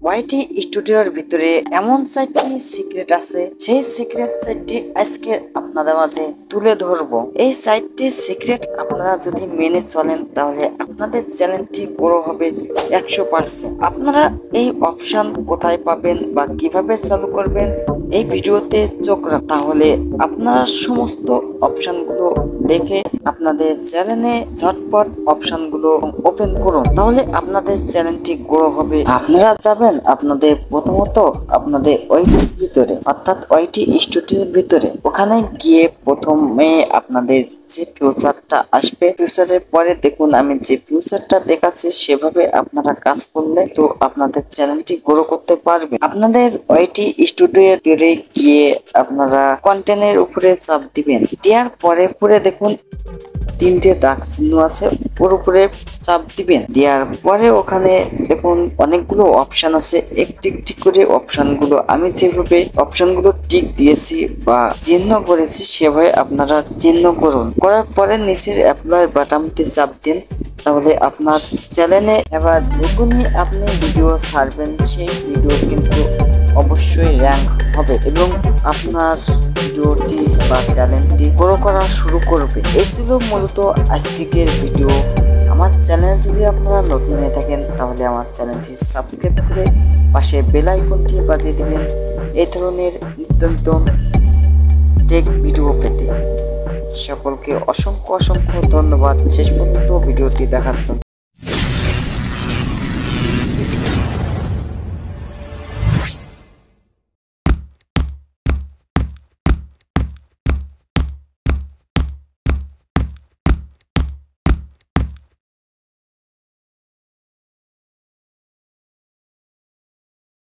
ওয়াইটি স্টুডিওর ভিতরে এমন 4টি সিক্রেট আছে, সেই সিক্রেট 4টি আজকে আপনাদের মাঝে তুলে ধরবো। এই 4টি সিক্রেট আপনারা যদি মেনে চলেন তাহলে আপনাদের চ্যানেলটি গ্রো হবে 100%। আপনারা এই অপশন কোথায় পাবেন বা কিভাবে চালু করবেন এই ভিডিওতে চোখ রাখ, তাহলে আপনারা সমস্ত অপশনগুলো দেখে আপনাদের চ্যানেলে ঝটপট অপশনগুলো ওপেন করুন, তাহলে আপনাদের চ্যানেলটি গ্রো হবে। আপনারা যাবেন আপনাদের প্রথমত আপনাদের ওয়াইটির ভিতরে, অর্থাৎ ওয়াইটি স্টুডিওর ভিতরে। ওখানে গিয়ে প্রথমে আপনাদের যে ফিউচারটা আসবে, ফিউচারের পরে দেখুন আমি যে ফিউচারটা দেখাচ্ছি সেভাবে আপনারা কাজ করলে তো আপনাদের চ্যানেলটি গ্রো করতে পারবে। আপনাদের ওয়াইটি স্টুডিওর ভিতরে গিয়ে আপনারা কন্টেন্টের উপরে চাপ দিবেন, দেওয়ার পরে দেখুন 3টে দাগ চিহ্ন আছে, উপরে চাপ দিবেন। দেওয়ার পরে ওখানে দেখুন অনেকগুলো অপশন আছে, একটি একটি করে অপশনগুলো আমি যেভাবে অপশনগুলো টিক দিয়েছি বা চিহ্ন করেছি সেভাবে আপনারা চিহ্ন করুন। করার পরে নিচের অ্যাপ্লাই বাটনটি চাপ দিন, তাহলে আপনার চ্যানেলে এবার যেকোনো আপনি ভিডিও ছাড়বেন সেই ভিডিও কিন্তু অবশ্যই র্যাঙ্ক হবে এবং আপনার ভিডিওটি বা চ্যানেলটি গ্রো করা শুরু করবে। এই ছিল মূলত আজকের ভিডিও। আমার চ্যানেল যদি আপনারা নতুন হয়ে থাকেন তাহলে আমার চ্যানেলটি সাবস্ক্রাইব করে পাশে বেল আইকনটি বাজিয়ে দিবেন এই ধরনের নিত্য নতুন টেক ভিডিও পেতে। সকলকে অসংখ্য ধন্যবাদ শেষ পর্যন্ত ভিডিওটি দেখার জন্য।